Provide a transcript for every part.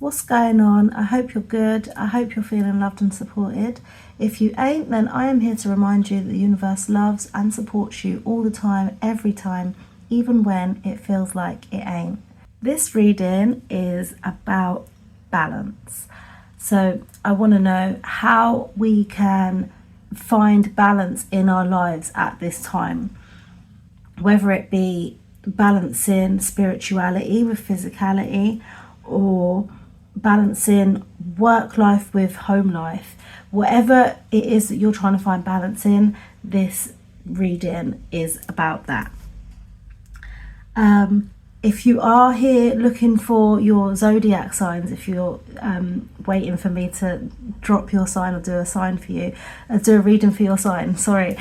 what's going on? I hope you're good. I hope you're feeling loved and supported. If you ain't, then I am here to remind you that the universe loves and supports you all the time, every time, even when it feels like it ain't. This reading is about balance. So I want to know how we can find balance in our lives at this time, whether it be balancing spirituality with physicality or balancing work life with home life. Whatever it is that you're trying to find balance in, this reading is about that. If you are here looking for your zodiac signs, if you're waiting for me to drop your sign or do a sign for you, do a reading for your sign, sorry,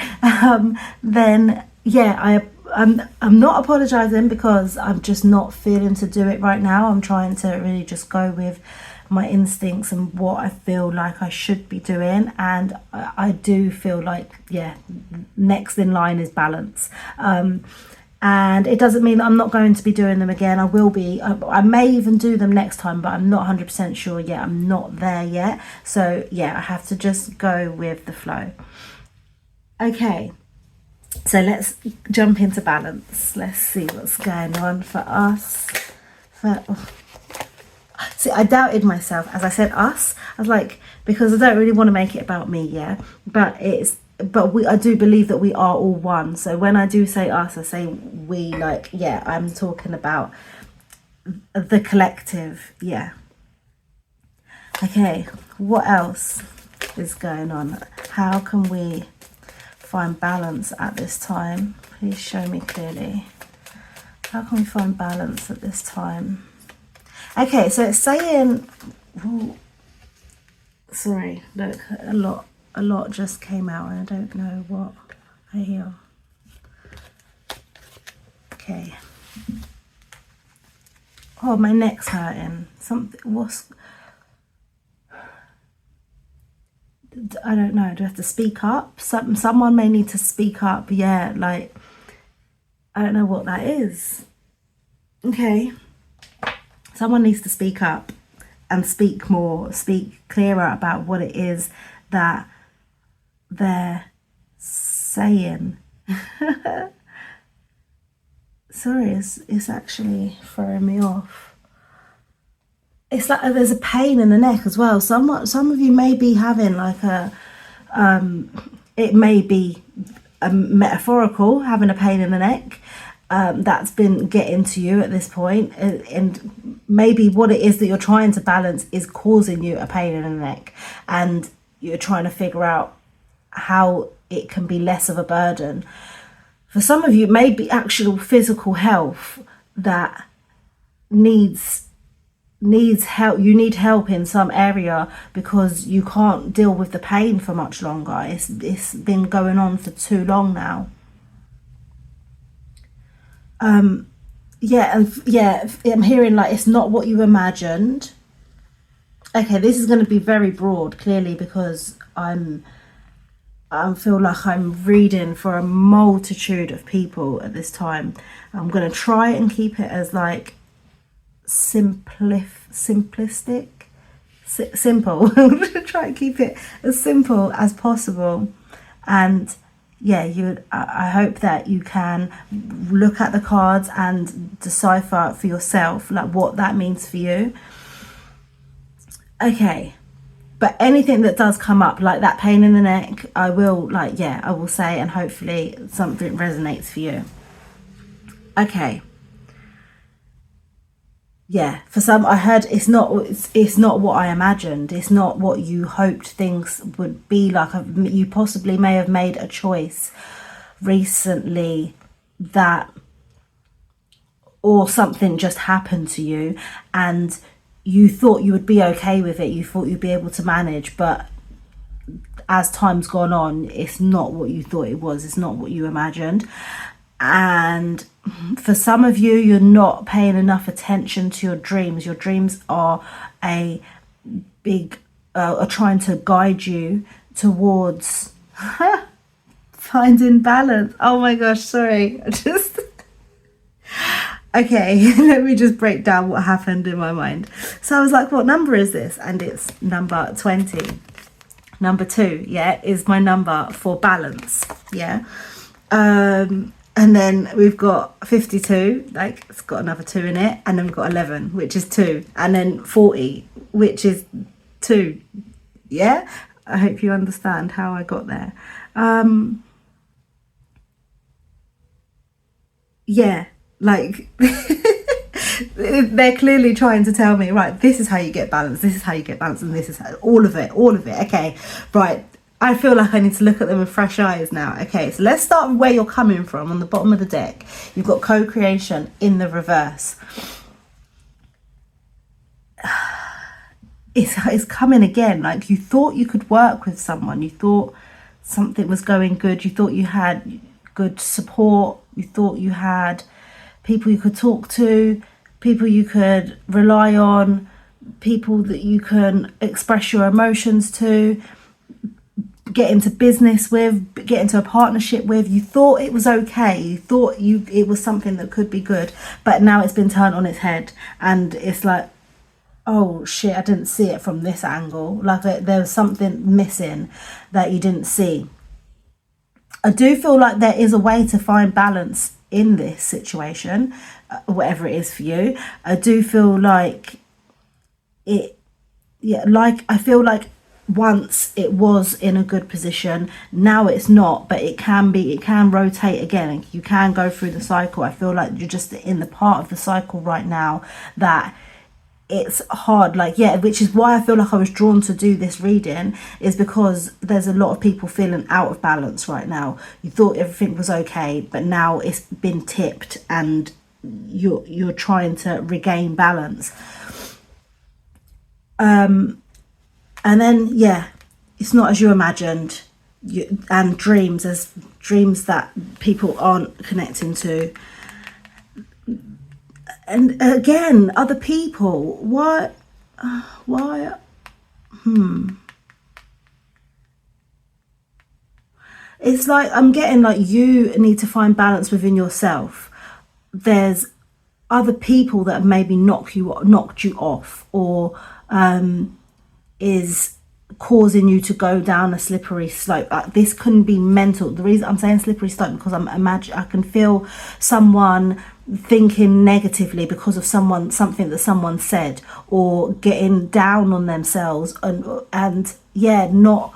then yeah, I'm not apologizing because I'm just not feeling to do it right now. I'm trying to really just go with my instincts and what I feel like I should be doing, and I do feel like, yeah, next in line is balance. And it doesn't mean that I'm not going to be doing them again. I will be. I may even do them next time, but I'm not 100% sure yet. I'm not there yet. So yeah, I have to just go with the flow. Okay, so let's jump into balance. Let's see what's going on for us. See, I doubted myself. As I said us, I was like, because I don't really want to make it about me, yeah. But I do believe that we are all one. So when I do say us, I say we, like, yeah, I'm talking about the collective, yeah. Okay, what else is going on? How can we find balance at this time? Please show me clearly. How can we find balance at this time? Okay, so it's saying, ooh, sorry, look, a lot just came out and I don't know what I hear. Okay. Oh, my neck's hurting. I don't know. Do I have to speak up? Someone may need to speak up. Yeah, like, I don't know what that is. Okay. Someone needs to speak up and speak more, speak clearer about what it is that they're saying. Sorry, it's actually throwing me off. It's like there's a pain in the neck as well. Some of you may be having like it may be a metaphorical, having a pain in the neck. That's been getting to you at this point, and maybe what it is that you're trying to balance is causing you a pain in the neck, and you're trying to figure out how it can be less of a burden. For some of you, it may be actual physical health that needs help. You need help in some area because you can't deal with the pain for much longer. It's been going on for too long now. Yeah, I'm hearing like it's not what you imagined. Okay, this is going to be very broad, clearly, because I feel like I'm reading for a multitude of people at this time. I'm going to try and keep it as like simplistic, simple. I'm going to try and keep it as simple as possible, and yeah, I hope that you can look at the cards and decipher for yourself like what that means for you. Okay, but anything that does come up, like that pain in the neck, I will say, and hopefully something resonates for you. Okay. Yeah, for some, I heard it's not what I imagined. It's not what you hoped things would be like. You possibly may have made a choice recently that, or something just happened to you and you thought you would be okay with it. You thought you'd be able to manage, but as time's gone on, it's not what you thought it was. It's not what you imagined. And for some of you, you're not paying enough attention to your dreams. Your dreams are are trying to guide you towards finding balance. Oh my gosh, sorry. Okay, let me just break down what happened in my mind. So I was like, what number is this? And it's number 20. Number 2, yeah, is my number for balance, yeah. And then we've got 52, like it's got another 2 in it, and then we've got 11, which is 2, and then 40, which is 2, yeah. I hope you understand how I got there. Yeah, like they're clearly trying to tell me, right, this is how you get balance, this is how you get balance, and this is how, all of it. Okay, right. I feel like I need to look at them with fresh eyes now. Okay, so let's start with where you're coming from. On the bottom of the deck, you've got co-creation in the reverse. It's coming again. Like, you thought you could work with someone, you thought something was going good, you thought you had good support, you thought you had people you could talk to, people you could rely on, people that you can express your emotions to, get into business with, get into a partnership with. You thought it was okay, you thought it was something that could be good, but now it's been turned on its head, and it's like, oh shit, I didn't see it from this angle. Like, there was something missing that you didn't see. I do feel like there is a way to find balance in this situation, whatever it is for you. I do feel like it, yeah, like I feel like once it was in a good position, now it's not, but it can rotate again. You can go through the cycle. I feel like you're just in the part of the cycle right now that it's hard, like, yeah, which is why I feel like I was drawn to do this reading, is because there's a lot of people feeling out of balance right now. You thought everything was okay, but now it's been tipped and you're trying to regain balance. And then, yeah, it's not as you imagined. And dreams, there's dreams that people aren't connecting to. And again, other people, why, it's like I'm getting like you need to find balance within yourself. There's other people that have maybe knocked you off, or is causing you to go down a slippery slope. This couldn't be mental. The reason I'm saying slippery slope, because I can feel someone thinking negatively because of something that someone said, or getting down on themselves, and yeah, not,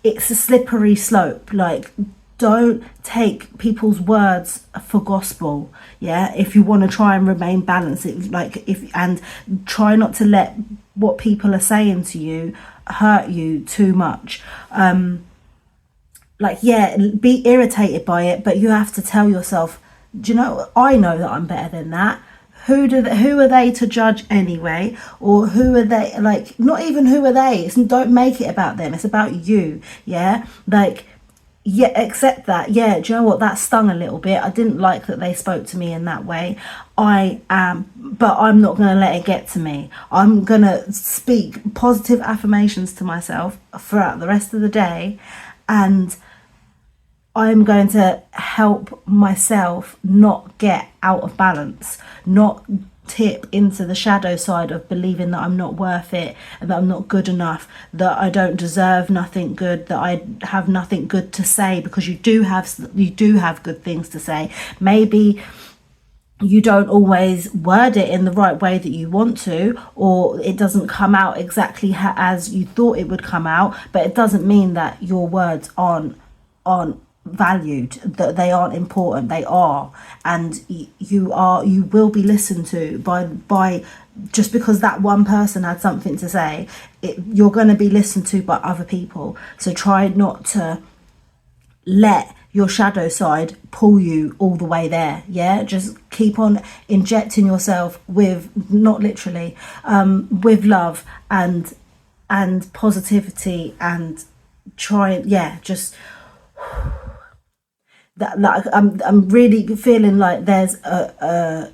it's a slippery slope. Like, don't take people's words for gospel, yeah, if you want to try and remain balanced. And try not to let what people are saying to you hurt you too much. Like, yeah, be irritated by it, but you have to tell yourself, do you know, I know that I'm better than that. Who are they to judge anyway? Or who are they, like, not even who are they, don't make it about them, it's about you, yeah. Like, yeah, accept that. Yeah, do you know what, that stung a little bit. I didn't like that they spoke to me in that way. But I'm not going to let it get to me. I'm going to speak positive affirmations to myself throughout the rest of the day, and I'm going to help myself not get out of balance, not tip into the shadow side of believing that I'm not worth it, and that I'm not good enough, that I don't deserve nothing good, that I have nothing good to say, because you do have good things to say. Maybe you don't always word it in the right way that you want to, or it doesn't come out exactly as you thought it would come out, but it doesn't mean that your words aren't valued, that they aren't important. They are, and you will be listened to by just because that one person had something to say. You're going to be listened to by other people. So try not to let your shadow side pull you all the way there. Yeah, just keep on injecting yourself with, not literally, with love and positivity, and try, yeah, just that. Like, I'm really feeling like there's a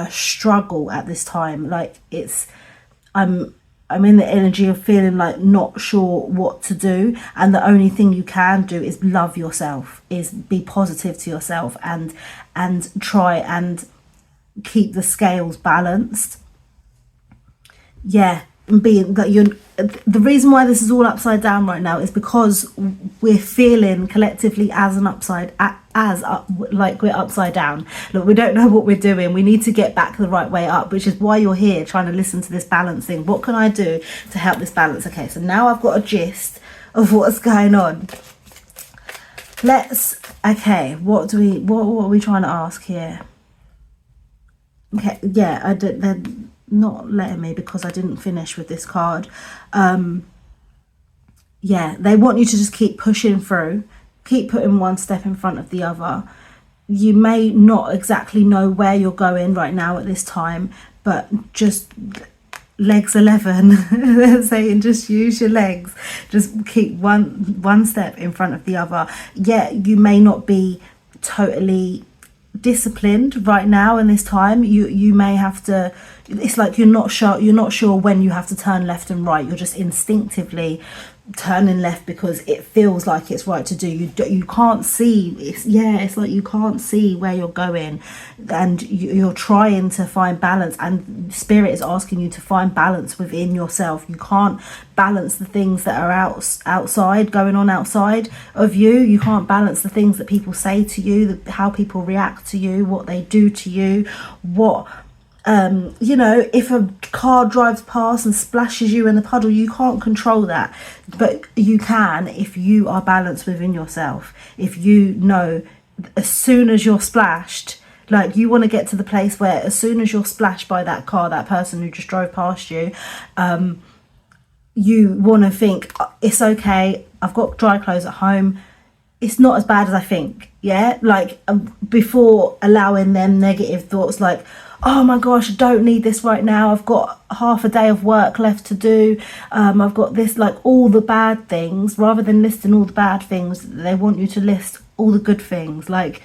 struggle at this time. Like, I'm in the energy of feeling like not sure what to do, and the only thing you can do is love yourself, is be positive to yourself, and try and keep the scales balanced. Yeah, and being that you're, the reason why this is all upside down right now is because we're feeling collectively as an upside, as up, like we're upside down. Look, we don't know what we're doing. We need to get back the right way up, which is why you're here trying to listen to this balancing. What can I do to help this balance? Okay, so now I've got a gist of what's going on. Okay, what are we trying to ask here? Okay, yeah, they're not letting me because I didn't finish with this card. Yeah, they want you to just keep pushing through, keep putting one step in front of the other. You may not exactly know where you're going right now at this time, but just legs 11. They're saying just use your legs, just keep one step in front of the other. Yeah, you may not be totally disciplined right now in this time. You may have to, it's like you're not sure when you have to turn left and right. You're just instinctively turning left because it feels like it's right to do. You can't see, it's like you can't see where you're going, and you're trying to find balance, and spirit is asking you to find balance within yourself. You can't balance the things that are outside, going on outside of you. You can't balance the things that people say to you, how people react to you, what they do to you, what if a car drives past and splashes you in the puddle, you can't control that, but you can if you are balanced within yourself. If you know, as soon as you're splashed, like you want to get to the place where as soon as you're splashed by that car, that person who just drove past you, you want to think, it's okay, I've got dry clothes at home, it's not as bad as I think. Yeah, like before allowing them negative thoughts like, oh my gosh, I don't need this right now, I've got half a day of work left to do, I've got this, like all the bad things. Rather than listing all the bad things, they want you to list all the good things. Like,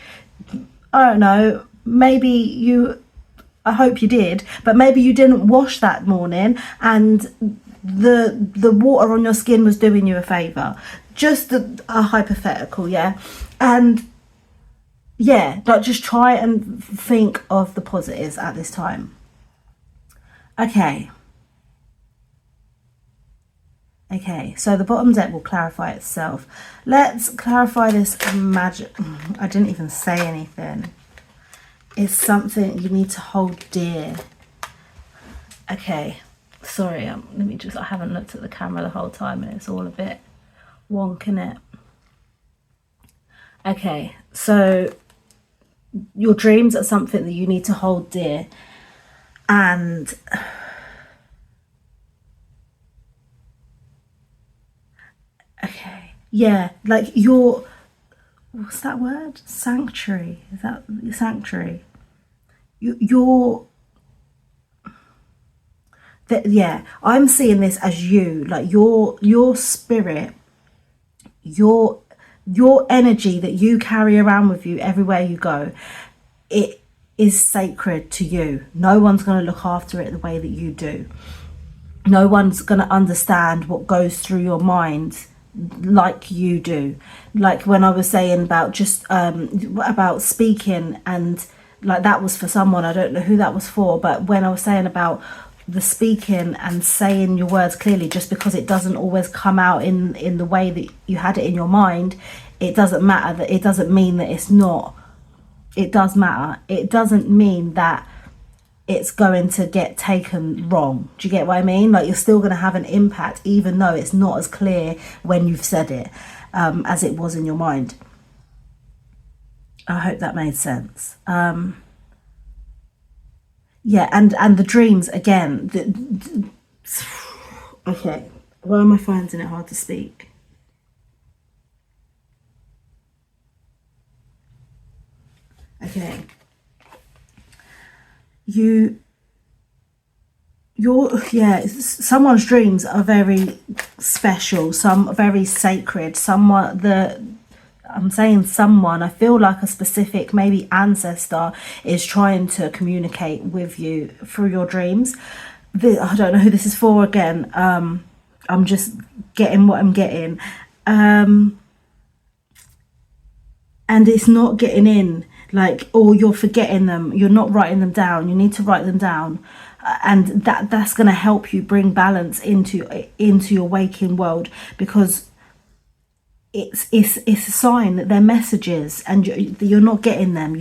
I don't know, I hope you did, but maybe you didn't wash that morning and the water on your skin was doing you a favour. Just a hypothetical, yeah? And yeah, like just try and think of the positives at this time. Okay, so the bottom deck will clarify itself. Let's clarify this magic. I didn't even say anything. It's something you need to hold dear. Okay, sorry, I haven't looked at the camera the whole time and it's all a bit wonking it. Okay, so your dreams are something that you need to hold dear, and okay, yeah, like your, what's that word, sanctuary, is that sanctuary, your that, yeah, I'm seeing this as you, like your spirit, your energy that you carry around with you everywhere you go, it is sacred to you. No one's going to look after it the way that you do. No one's going to understand what goes through your mind like you do. Like when I was saying about just about speaking, and like that was for someone, I don't know who that was for, but when I was saying about the speaking and saying your words clearly, just because it doesn't always come out in the way that you had it in your mind, it doesn't matter. That it doesn't mean that it's not, it does matter. It doesn't mean that it's going to get taken wrong. Do you get what I mean? Like you're still going to have an impact even though it's not as clear when you've said it as it was in your mind. I hope that made sense. Yeah, and the dreams again. Okay, why am I finding it hard to speak? Okay, someone's dreams are very special, some very sacred. I'm saying someone, I feel like a specific maybe ancestor is trying to communicate with you through your dreams. I don't know who this is for again. I'm just getting what I'm getting. And it's not getting in. like, or you're forgetting them, you're not writing them down. You need to write them down, and that's going to help you bring balance into your waking world, because it's a sign that they're messages, and you're not getting them.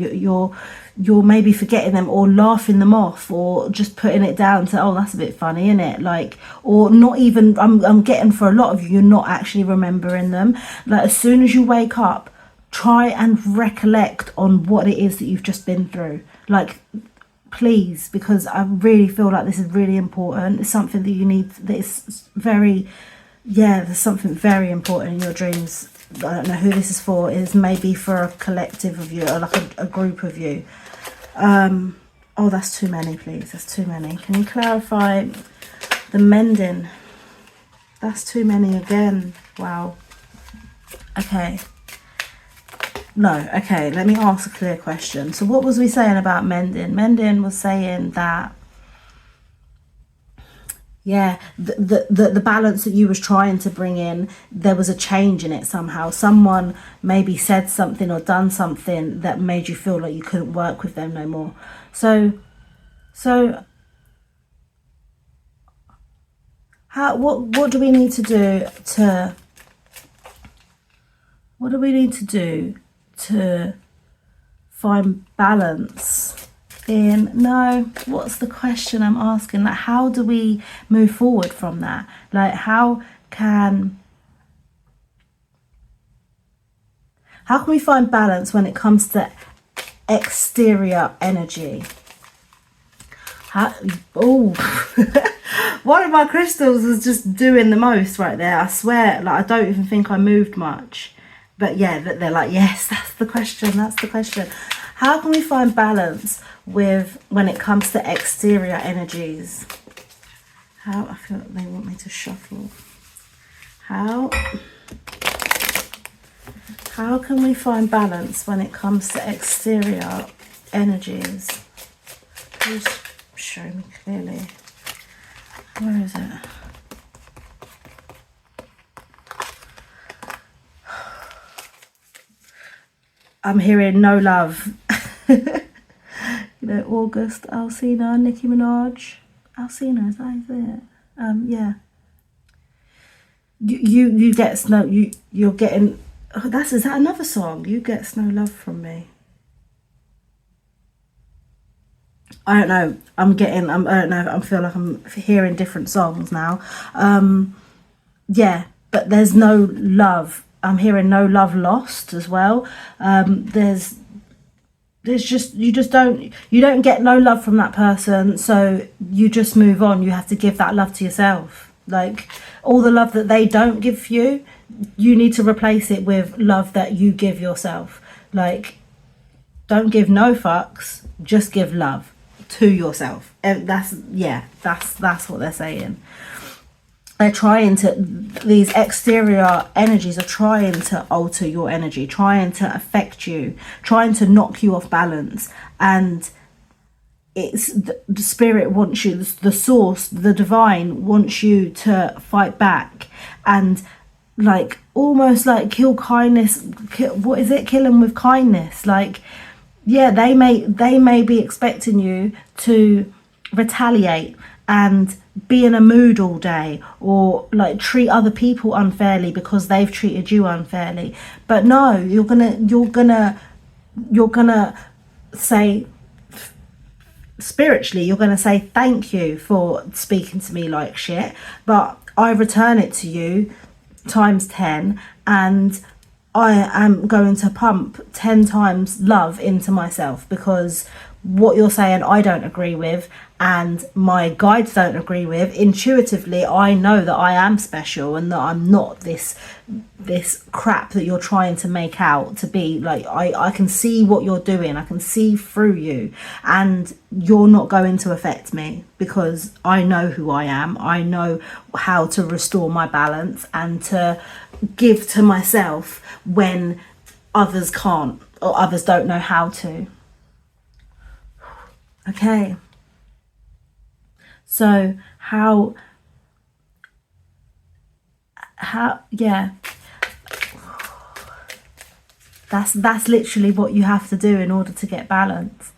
You're maybe forgetting them, or laughing them off, or just putting it down to, oh, that's a bit funny, isn't it? Like, or not even, I'm getting, for a lot of you, you're not actually remembering them. Like, as soon as you wake up, try and recollect on what it is that you've just been through. Like, please, because I really feel like this is really important. It's something that you need, that is very, there's something very important in your dreams. I don't know who this is for. It's maybe for a collective of you, or like a group of you. Oh, that's too many, please. That's too many. Can you clarify the mending? That's too many again. Wow. Okay. No, okay, let me ask a clear question. So what was we saying about mending? Mending was saying that, yeah, the balance that you was trying to bring in, there was a change in it somehow. Someone maybe said something or done something that made you feel like you couldn't work with them no more. So what do we need to do to, what do we need to do to find balance in, no, what's the question I'm asking? Like, how do we move forward from that? Like, how can we find balance when it comes to exterior energy? Oh, one of my crystals was just doing the most right there. I swear, like, I don't even think I moved much. But yeah, they're like, yes, that's the question. That's the question. How can we find balance with when it comes to exterior energies? How, I feel like they want me to shuffle. How can we find balance when it comes to exterior energies? Please show me clearly. Where is it? I'm hearing no love. You know, August, Alsina, Nicki Minaj. Alsina, is that it? Yeah. You get snow. You're getting. Oh, is that another song? You get snow love from me. I don't know. I don't know. I feel like I'm hearing different songs now. Yeah, but there's no love. I'm hearing no love lost as well. There's just, you don't get no love from that person, so you just move on. You have to give that love to yourself. Like, all the love that they don't give you, you need to replace it with love that you give yourself. Like, don't give no fucks, just give love to yourself. And that's what they're saying. They're trying to, these exterior energies are trying to alter your energy, trying to affect you, trying to knock you off balance. And it's the spirit wants you, the source, the divine wants you to fight back and, like, almost like kill kindness. What is it? Kill them with kindness. Like, yeah, they may be expecting you to retaliate and be in a mood all day, or like treat other people unfairly because they've treated you unfairly. But no, you're gonna say, spiritually, you're gonna say thank you for speaking to me like shit, but I return it to you times 10, and I am going to pump 10 times love into myself, because what you're saying I don't agree with, and my guides don't agree with. Intuitively, I know that I am special and that I'm not this crap that you're trying to make out to be. Like, I can see what you're doing, I can see through you, and you're not going to affect me, because I know who I am. I know how to restore my balance and to give to myself when others can't, or others don't know how to. Okay, so how yeah, That's literally what you have to do in order to get balance.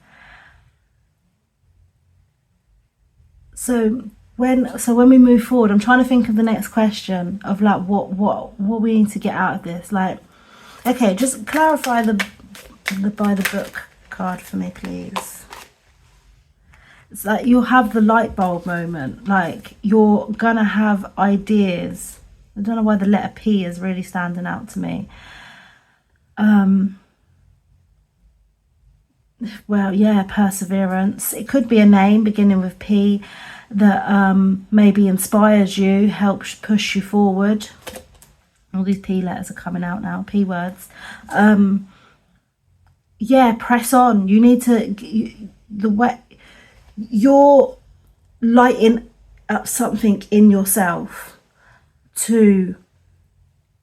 So when we move forward, I'm trying to think of the next question of like what we need to get out of this. Like, okay, just clarify the by the book card for me, please. It's like you'll have the light bulb moment. Like, you're gonna have ideas. I don't know why the letter P is really standing out to me. Well, yeah, perseverance. It could be a name beginning with P that maybe inspires you, helps push you forward. All these P letters are coming out now, P words. Yeah, press on. You need to, you're lighting up something in yourself to,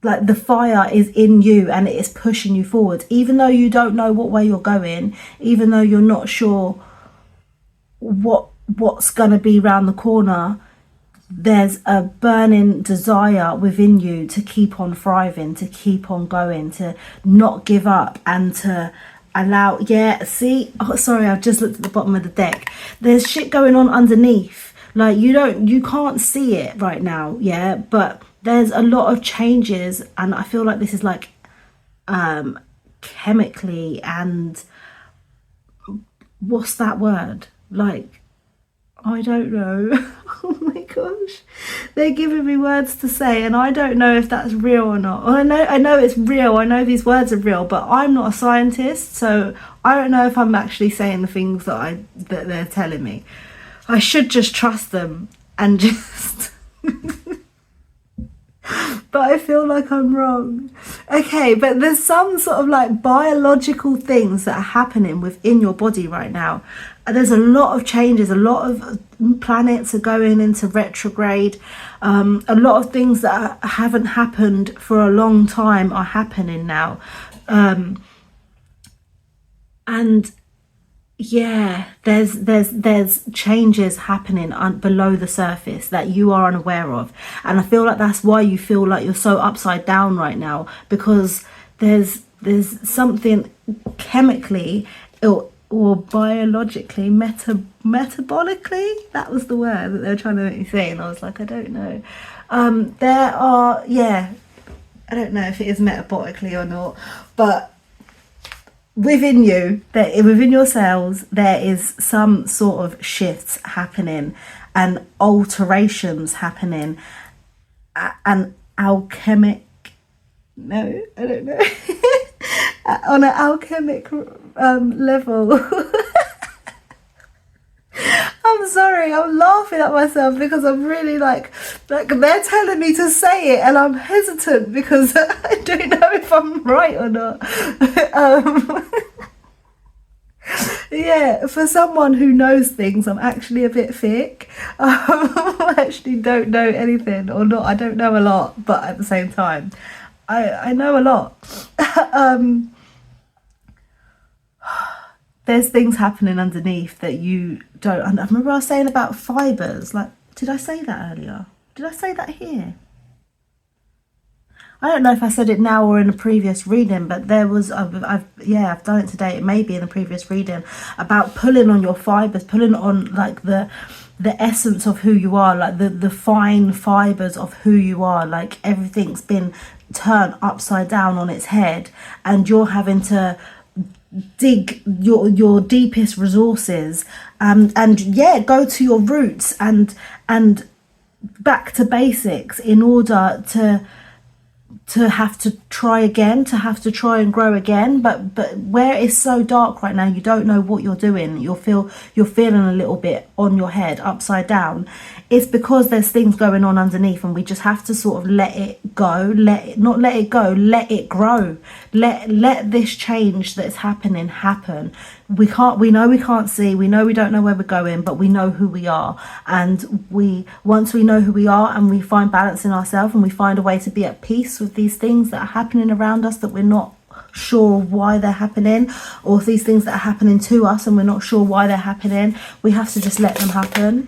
like, the fire is in you and it is pushing you forward, even though you don't know what way you're going, even though you're not sure what's going to be around the corner. There's a burning desire within you to keep on thriving, to keep on going, to not give up, and to allow, sorry, I've just looked at the bottom of the deck. There's shit going on underneath, like you can't see it right now, yeah, but there's a lot of changes, and I feel like this is like chemically, and what's that word, like, I don't know. Oh my gosh, they're giving me words to say and I don't know if that's real or not. I know it's real, I know these words are real, but I'm not a scientist, so I don't know if I'm actually saying the things that they're telling me. I should just trust them and just but I feel like I'm wrong. Okay, but there's some sort of like biological things that are happening within your body right now. There's a lot of changes, a lot of planets are going into retrograde. A lot of things that haven't happened for a long time are happening now. And yeah, there's changes happening below the surface that you are unaware of, and I feel like that's why you feel like you're so upside down right now, because there's something chemically or biologically, metabolically, that was the word that they were trying to make me say, and I was like, I don't know. There are, I don't know if it is metabolically or not, but within you, within your cells, there is some sort of shifts happening and alterations happening, and alchemic, no, I don't know, on an alchemic level. I'm sorry, I'm laughing at myself because I'm really like they're telling me to say it and I'm hesitant because I don't know if I'm right or not. Yeah, for someone who knows things, I'm actually a bit thick. I actually don't know anything, or not, I don't know a lot, but at the same time, I know a lot. There's things happening underneath that you don't. I remember I was saying about fibres. Like, did I say that earlier? Did I say that here? I don't know if I said it now or in a previous reading, but there was, I've done it today. It may be in a previous reading about pulling on your fibres, pulling on like the essence of who you are, like the fine fibres of who you are. Like, everything's been turned upside down on its head, and you're having to dig your deepest resources, and go to your roots and back to basics in order to have to try again, to have to try and grow again. But where it's so dark right now, you don't know what you're doing, you're feeling a little bit on your head, upside down. It's because there's things going on underneath, and we just have to sort of let it go, let it grow, let this change that's happening happen. We know we can't see, we know we don't know where we're going, but we know who we are, and once we know who we are and we find balance in ourselves and we find a way to be at peace with these things that are happening around us that we're not sure why they're happening, or these things that are happening to us and we're not sure why they're happening, we have to just let them happen.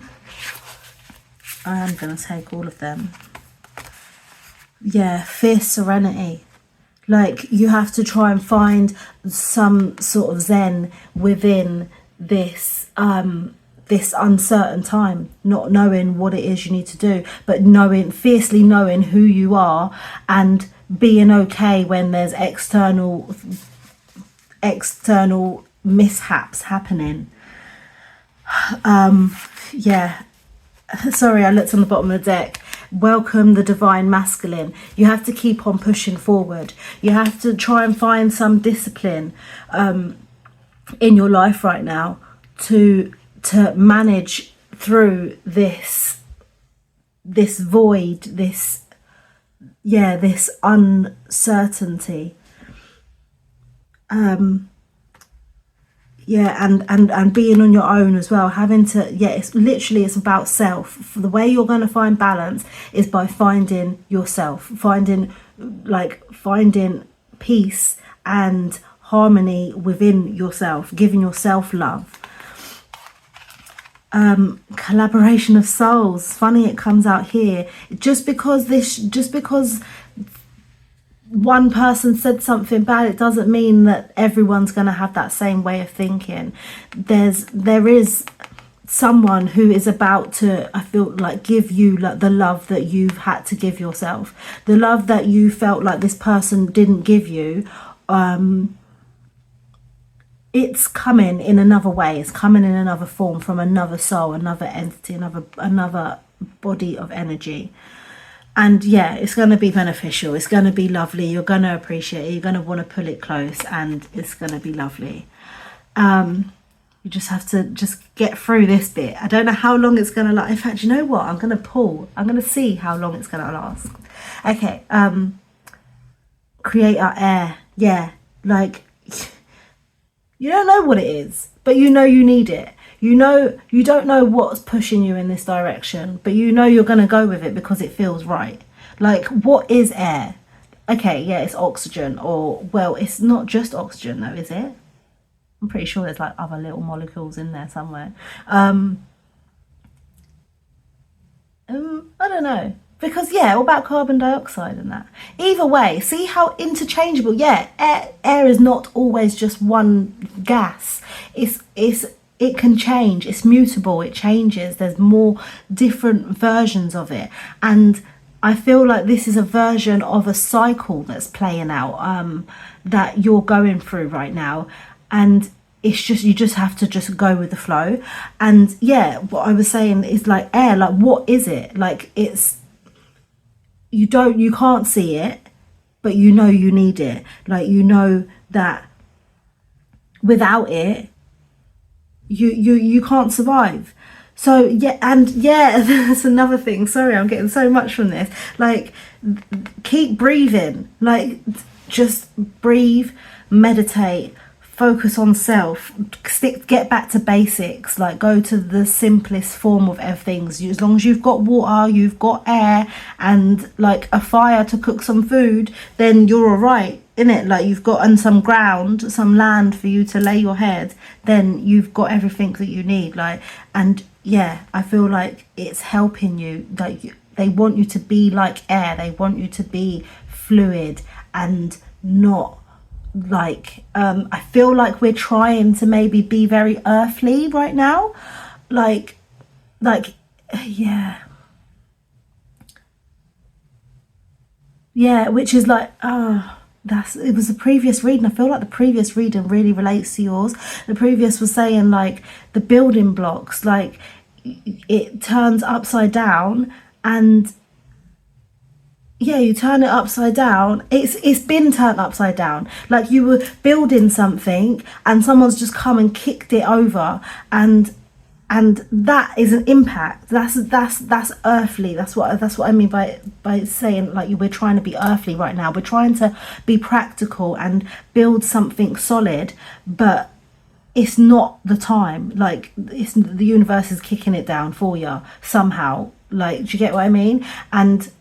I am going to take all of them. Yeah, fierce serenity. Like, you have to try and find some sort of zen within this this uncertain time, not knowing what it is you need to do, but knowing, fiercely knowing who you are, and being okay when there's external mishaps happening. Yeah. Sorry, I looked on the bottom of the deck. Welcome the divine masculine. You have to keep on pushing forward. You have to try and find some discipline in your life right now to manage through this void, this uncertainty. And being on your own as well, having to, it's about self. The way you're going to find balance is by finding yourself, finding peace and harmony within yourself, giving yourself love. Collaboration of souls. Funny it comes out here. Just because one person said something bad, it doesn't mean that everyone's going to have that same way of thinking. There is someone who is about to, I feel like, give you like the love that you've had to give yourself, the love that you felt like this person didn't give you. It's coming in another way. It's coming in another form, from another soul, another entity, another body of energy. And yeah, it's going to be beneficial. It's going to be lovely. You're going to appreciate it. You're going to want to pull it close, and it's going to be lovely. You just have to just get through this bit. I don't know how long it's going to last. In fact, you know what? I'm going to pull. I'm going to see how long it's going to last. Okay. Create our air. Yeah. Like, you don't know what it is, but you know you need it. You know, you don't know what's pushing you in this direction, but you know you're going to go with it because it feels right. Like, what is air? Okay, yeah, it's oxygen, or, well, it's not just oxygen though, is it? I'm pretty sure there's like other little molecules in there somewhere. I don't know. Because, yeah, all about carbon dioxide and that. Either way, see how interchangeable, yeah, air is not always just one gas. It can change. It's mutable. It changes. There's more different versions of it. And I feel like this is a version of a cycle that's playing out, that you're going through right now. And it's just, you just have to just go with the flow. And yeah, what I was saying is, like, air, like, what is it? Like, it's, you can't see it, but you know you need it. Like, you know that without it, you can't survive. So yeah, and yeah, that's another thing. Sorry, I'm getting so much from this. Like, keep breathing. Like, just breathe, meditate, focus on self, get back to basics. Like, go to the simplest form of everything. As long as you've got water, you've got air, and like a fire to cook some food, then you're all right, innit? Like, you've got, and some ground, some land for you to lay your head, then you've got everything that you need. Like, and yeah, I feel like it's helping you. Like, they want you to be like air. They want you to be fluid and not like, I feel like we're trying to maybe be very earthly right now. Like, yeah. Yeah, which is like, it was the previous reading. I feel like the previous reading really relates to yours. The previous was saying, like, the building blocks, like, it turns upside down, and yeah, you turn it upside down. It's been turned upside down. Like, you were building something and someone's just come and kicked it over, and that is an impact. That's earthly. That's what I mean by saying, like, we're trying to be earthly right now. We're trying to be practical and build something solid, but it's not the time. Like, the universe is kicking it down for you somehow. Like, do you get what I mean? And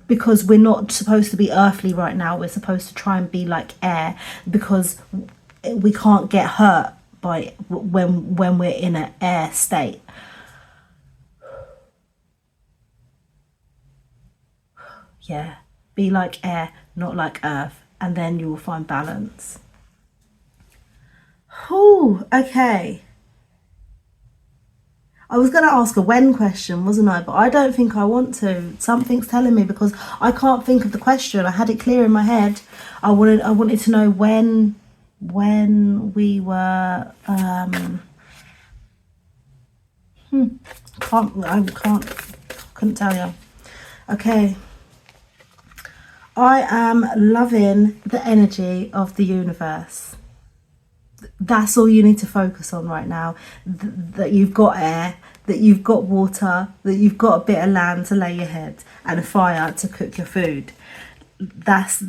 because we're not supposed to be earthly right now, we're supposed to try and be like air, because we can't get hurt by when we're in an air state. Yeah, be like air, not like earth. and then you will find balance. Oh, okay. I was going to ask a when question, wasn't I? But I don't think I want to. Something's telling me, because I can't think of the question. I had it clear in my head. I wanted to know when we were couldn't tell you. Okay. I am loving the energy of the universe. That's all you need to focus on right now. That you've got air, that you've got water, that you've got a bit of land to lay your head, and a fire to cook your food. That's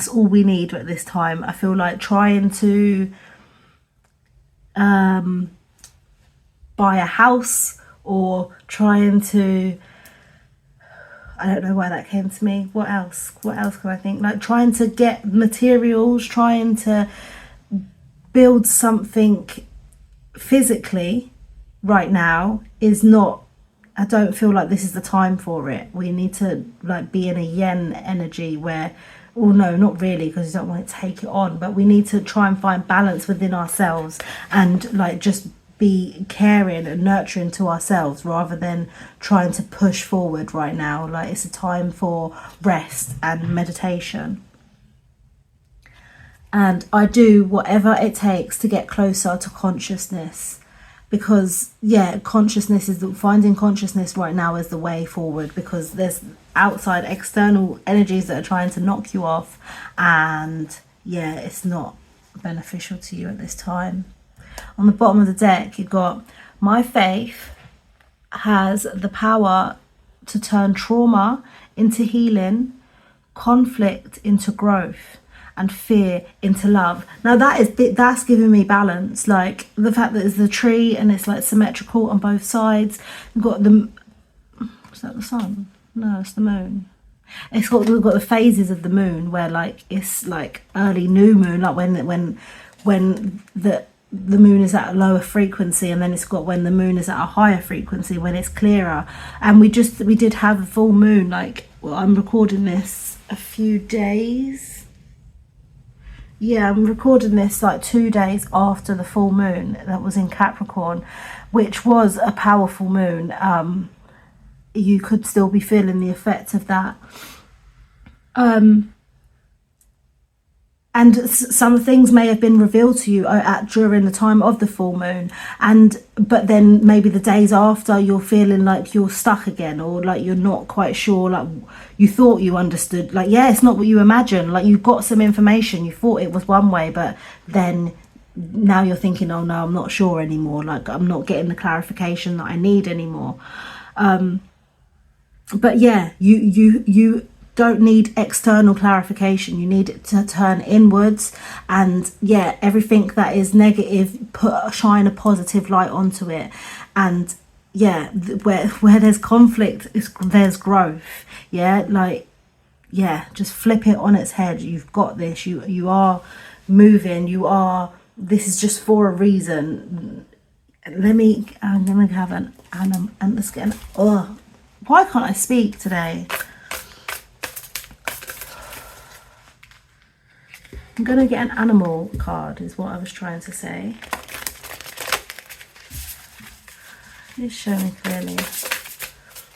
all we need at this time. I feel like trying to buy a house, or trying to, I don't know why that came to me. What else can I think? Like trying to get materials, trying to build something physically right now is not, I don't feel like this is the time for it. We need to like be in a yin energy where, well, no, not really, because you don't want to take it on, but we need to try and find balance within ourselves, and like just be caring and nurturing to ourselves, rather than trying to push forward right now. Like it's a time for rest and meditation. And I do whatever it takes to get closer to consciousness, because consciousness is finding consciousness right now is the way forward, because there's outside external energies that are trying to knock you off, and it's not beneficial to you at this time. On the bottom of the deck, you've got, my faith has the power to turn trauma into healing, conflict into growth, and fear into love. Now that's giving me balance. Like the fact that it's the tree and it's like symmetrical on both sides. You've got is that the sun? No, it's the moon. We've got the phases of the moon, where like it's like early new moon, like when the moon is at a lower frequency, and then it's got when the moon is at a higher frequency, when it's clearer. And we did have a full moon, like, well, I'm recording this a few days. I'm recording this like 2 days after the full moon that was in Capricorn, which was a powerful moon. You could still be feeling the effects of that. And some things may have been revealed to you during the time of the full moon, but then maybe the days after you're feeling like you're stuck again, or like you're not quite sure, like you thought you understood, like it's not what you imagined, like you got some information, you thought it was one way, but then now you're thinking, oh no, I'm not sure anymore, like I'm not getting the clarification that I need anymore. But you don't need external clarification. You need it to turn inwards, and everything that is negative, shine a positive light onto it. And where there's conflict, there's growth. Just flip it on its head. You've got this. You are moving. This is just for a reason. I'm gonna have let's get why can't I speak today? I'm going to get an animal card, is what I was trying to say. It's showing clearly.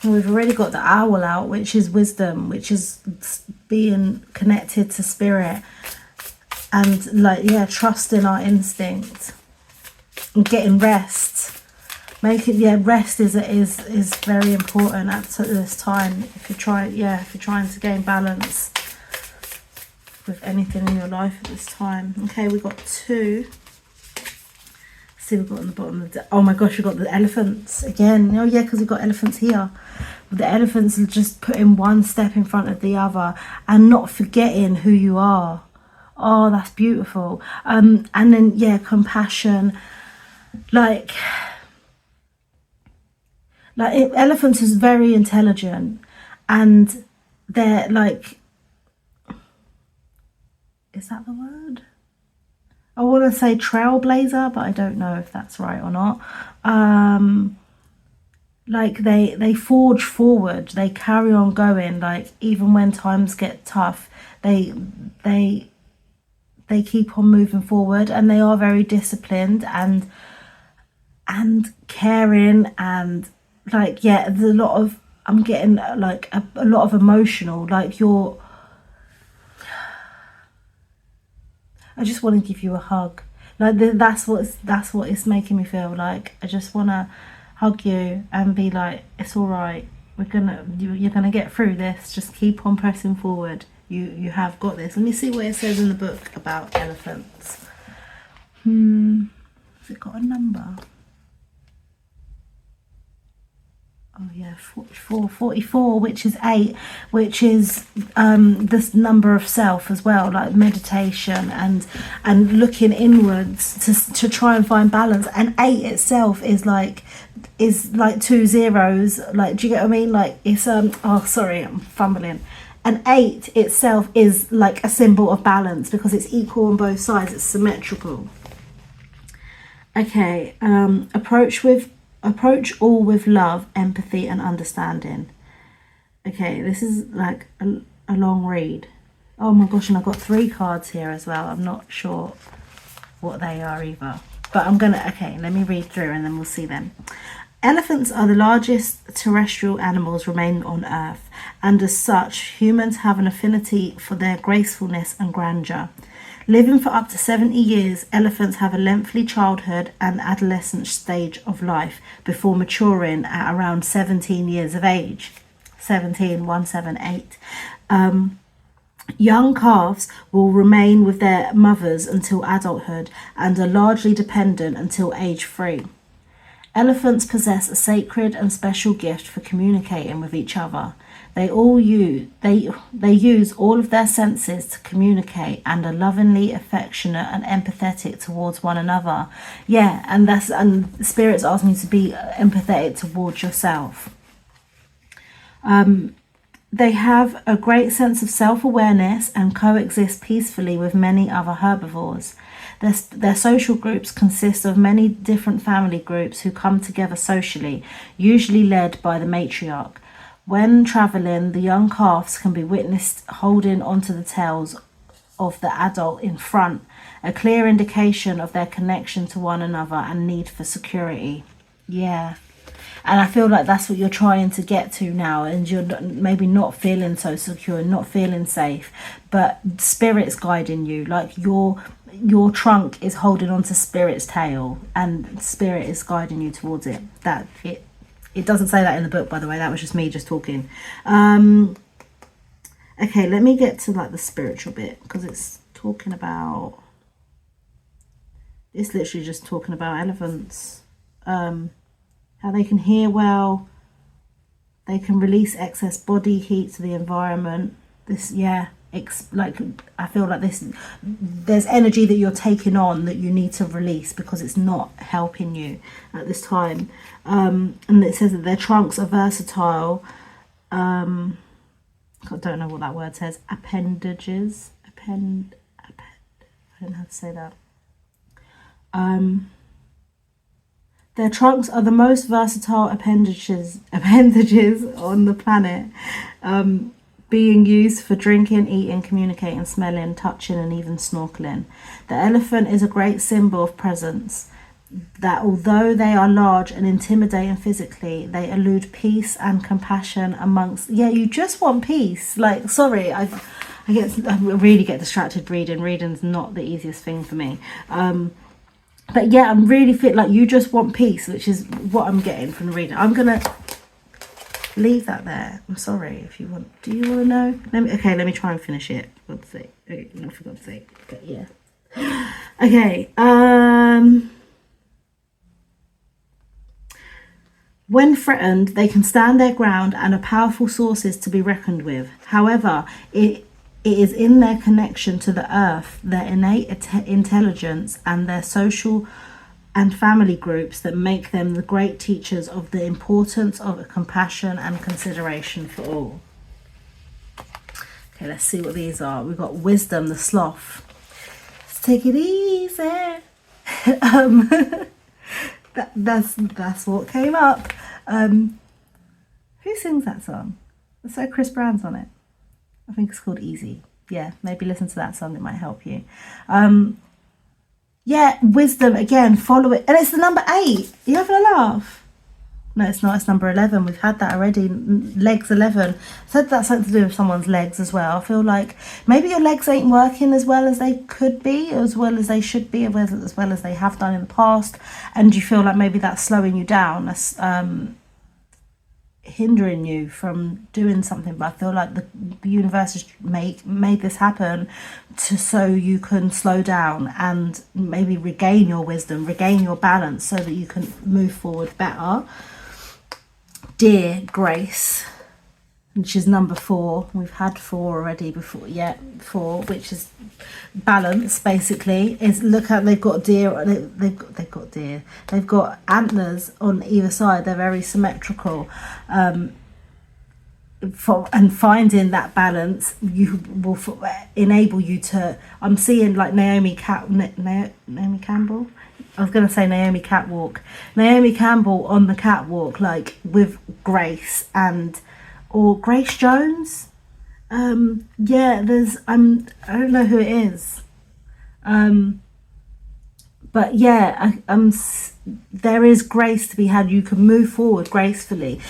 And we've already got the owl out, which is wisdom, which is being connected to spirit, and trusting our instinct and getting rest. Rest is very important at this time. If you're trying to gain balance with anything in your life at this time. Okay, we've got 2. See, we've got on the bottom of the, oh my gosh, we've got the elephants again. Oh yeah, because we've got elephants here. The elephants are just putting one step in front of the other and not forgetting who you are. Oh, that's beautiful. And then compassion. Elephants is very intelligent, and they're like, is that the word? I want to say trailblazer, but I don't know if that's right or not. like they forge forward, they carry on going, like even when times get tough, they they keep on moving forward, and they are very disciplined and caring, and like, yeah, there's a lot of, I'm getting like a lot of emotional, like you're, I just want to give you a hug. Like that's what it's making me feel like. I just want to hug you and be like, it's all right. You're gonna get through this. Just keep on pressing forward. You have got this. Let me see what it says in the book about elephants. Has it got a number? Oh yeah, 44, which is 8, which is this number of self as well, like meditation and looking inwards to try and find balance. And 8 itself is like 2 zeros. Like, do you get what I mean? Like it's oh sorry, I'm fumbling. And 8 itself is like a symbol of balance because it's equal on both sides. It's symmetrical. Okay, approach all with love, empathy, and understanding. Okay, this is like a long read. Oh my gosh, and I've got 3 cards here as well. I'm not sure what they are either. But I'm gonna, okay, let me read through and then we'll see them. Elephants are the largest terrestrial animals remaining on Earth, and as such, humans have an affinity for their gracefulness and grandeur. Living for up to 70 years, elephants have a lengthy childhood and adolescent stage of life before maturing at around 17 years of age. 17, 178. Young calves will remain with their mothers until adulthood and are largely dependent until age 3. Elephants possess a sacred and special gift for communicating with each other. They use all of their senses to communicate and are lovingly affectionate and empathetic towards one another. Yeah, and Spirit's asking you to be empathetic towards yourself. They have a great sense of self-awareness and coexist peacefully with many other herbivores. Their social groups consist of many different family groups who come together socially, usually led by the matriarch. When travelling, the young calves can be witnessed holding onto the tails of the adult in front, a clear indication of their connection to one another and need for security. Yeah. And I feel like that's what you're trying to get to now, and you're maybe not feeling so secure, not feeling safe, but Spirit's guiding you. Like your trunk is holding onto Spirit's tail, and Spirit is guiding you towards it. It doesn't say that in the book, by the way. That was just me just talking. Okay, let me get to like the spiritual bit, because it's talking about, it's literally just talking about elephants. How they can hear well, they can release excess body heat to the environment. This, yeah, like I feel like there's energy that you're taking on that you need to release because it's not helping you at this time. And it says that their trunks are versatile. I don't know what that word says. Appendages. I don't know how to say that. Their trunks are the most versatile appendages on the planet, being used for drinking, eating, communicating, smelling, touching, and even snorkeling. The elephant is a great symbol of presence, that although they are large and intimidating physically, they elude peace and compassion amongst... Yeah, you just want peace. Like, sorry, I really get distracted reading. Reading's not the easiest thing for me. But yeah, I'm really feel like you just want peace, which is what I'm getting from the reading. I'm going to leave that there. I'm sorry if you want. Do you want to know? Let me try and finish it. For God's sake. Okay, not for God's sake. But yeah. Okay. When threatened, they can stand their ground and are powerful sources to be reckoned with. However, it is in their connection to the earth, their innate intelligence, and their social and family groups that make them the great teachers of the importance of compassion and consideration for all. Okay, let's see what these are. We've got wisdom, the sloth. Let's take it easy. That's what came up. Who sings that song? So Chris Brown's on it. I think it's called Easy. Yeah, maybe listen to that song, it might help you. Yeah, wisdom, again, follow it. And it's the number 8. You having a laugh? No, it's not. It's number 11. We've had that already. Legs 11. Said that's something to do with someone's legs as well. I feel like maybe your legs ain't working as well as they could be, as well as they should be, as well as they have done in the past. And you feel like maybe that's slowing you down. That's hindering you from doing something. But I feel like the universe has made this happen so you can slow down and maybe regain your wisdom, regain your balance, so that you can move forward better. Dear Grace, which is number 4. We've had 4 already before. Yeah, 4, which is balance. Basically, is look at they've got deer. They've got deer. They've got antlers on either side. They're very symmetrical. And finding that balance, you will enable you to. I'm seeing like Naomi Campbell. I was going to say Naomi Catwalk. Naomi Campbell on the catwalk, like with Grace or Grace Jones. Yeah, there's I don't know who it is. But yeah, there is grace to be had. You can move forward gracefully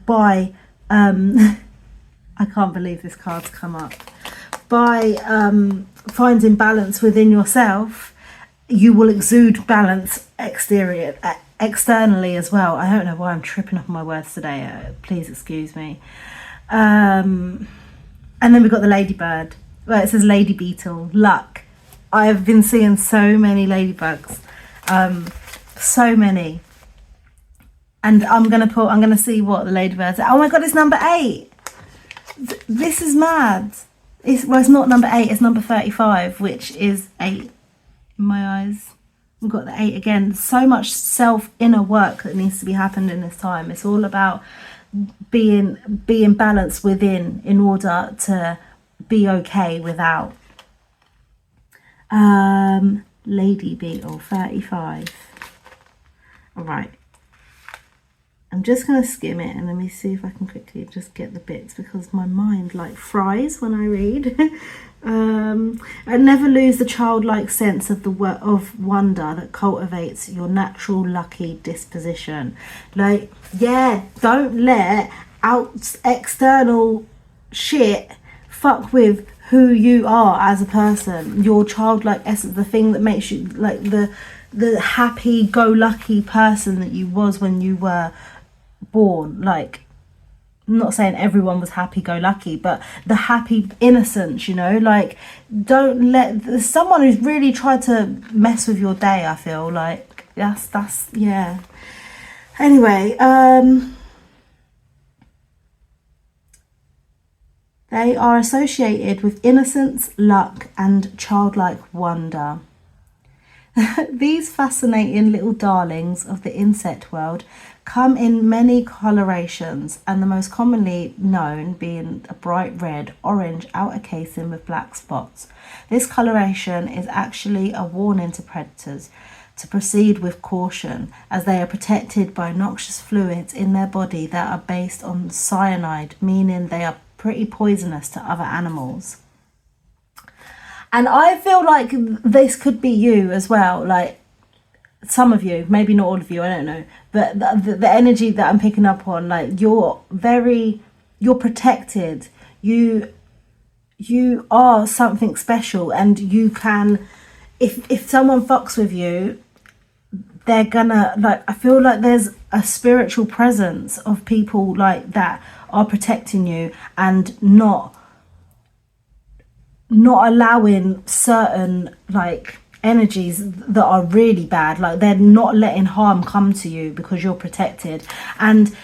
by I can't believe this card's come up. By finding balance within yourself. You will exude balance externally as well. I don't know why I'm tripping up on my words today. Please excuse me. And then we've got the ladybird. Well, it says lady beetle, luck. I've been seeing so many ladybugs. So many. And I'm gonna see what the ladybird's at. Oh my god, it's number 8. This is mad. It's not number 8, it's number 35, which is 8. My eyes. We've got the 8 again. So much inner work that needs to be happened in this time. It's all about being balanced within in order to be okay without. Lady Beetle 35. All right. I'm just going to skim it and let me see if I can quickly just get the bits, because my mind like fries when I read. And never lose the childlike sense of of wonder that cultivates your natural lucky disposition. Like, yeah, don't let external shit fuck with who you are as a person. Your childlike essence, the thing that makes you like the happy-go-lucky person that you was when you were born. Like, I'm not saying everyone was happy-go-lucky, but the happy innocence, you know, like, don't let someone who's really tried to mess with your day. I feel like that's yeah. Anyway, they are associated with innocence, luck, and childlike wonder. These fascinating little darlings of the insect world come in many colorations, and the most commonly known being a bright red, orange outer casing with black spots. This coloration is actually a warning to predators to proceed with caution, as they are protected by noxious fluids in their body that are based on cyanide, meaning they are pretty poisonous to other animals. And I feel like this could be you as well, like some of you, maybe not all of you, I don't know, but the energy that I'm picking up on, like you're protected, you are something special, and you can, if someone fucks with you, they're gonna, like, I feel like there's a spiritual presence of people like that are protecting you and not allowing certain like energies that are really bad, like they're not letting harm come to you because you're protected. And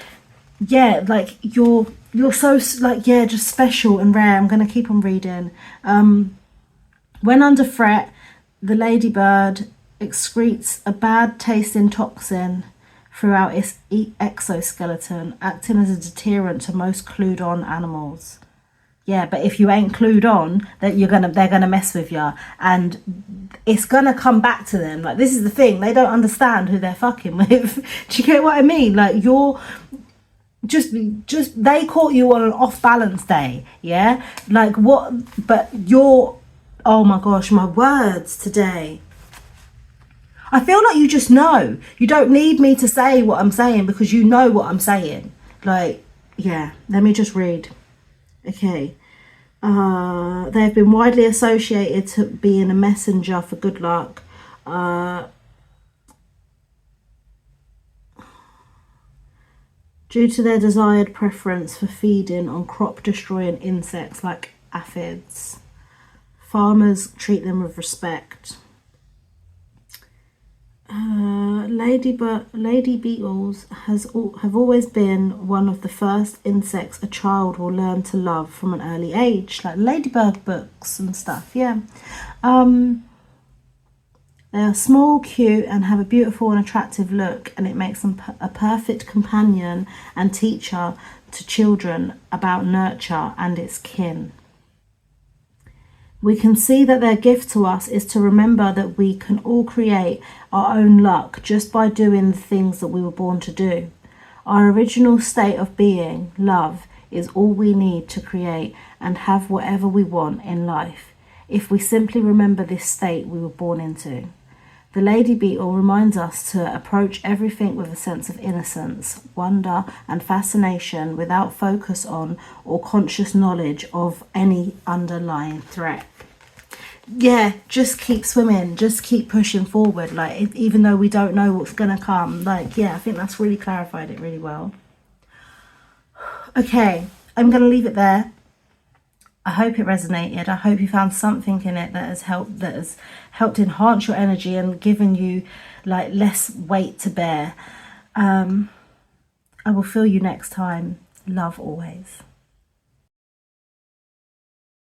yeah, like you're so like, yeah, just special and rare. I'm gonna keep on reading. When under threat, the ladybird excretes a bad tasting toxin throughout its exoskeleton, acting as a deterrent to most clued on animals. Yeah, but if you ain't clued on, that they're gonna mess with you, and it's gonna come back to them. Like, this is the thing, they don't understand who they're fucking with. Do you get what I mean? Like, you're just they caught you on an off balance day, yeah? Like, what? But you're, oh my gosh, my words today. I feel like you just know. You don't need me to say what I'm saying, because you know what I'm saying. Like, yeah, let me just read. Okay. They have been widely associated to being a messenger for good luck. Due to their desired preference for feeding on crop-destroying insects like aphids, farmers treat them with respect. Lady beetles have always been one of the first insects a child will learn to love from an early age, like ladybird books and stuff. Yeah, they are small, cute, and have a beautiful and attractive look, and it makes them a perfect companion and teacher to children about nurture and its kin. We can see that their gift to us is to remember that we can all create our own luck just by doing the things that we were born to do. Our original state of being, love, is all we need to create and have whatever we want in life, if we simply remember this state we were born into. The lady beetle reminds us to approach everything with a sense of innocence, wonder, and fascination without focus on or conscious knowledge of any underlying threat. Yeah, just keep swimming, just keep pushing forward, like, even though we don't know what's gonna come. Like, yeah, I think that's really clarified it really well. Okay, I'm gonna leave it there. I hope it resonated. I hope you found something in it that has helped enhance your energy and given you like less weight to bear. I will feel you next time. Love always.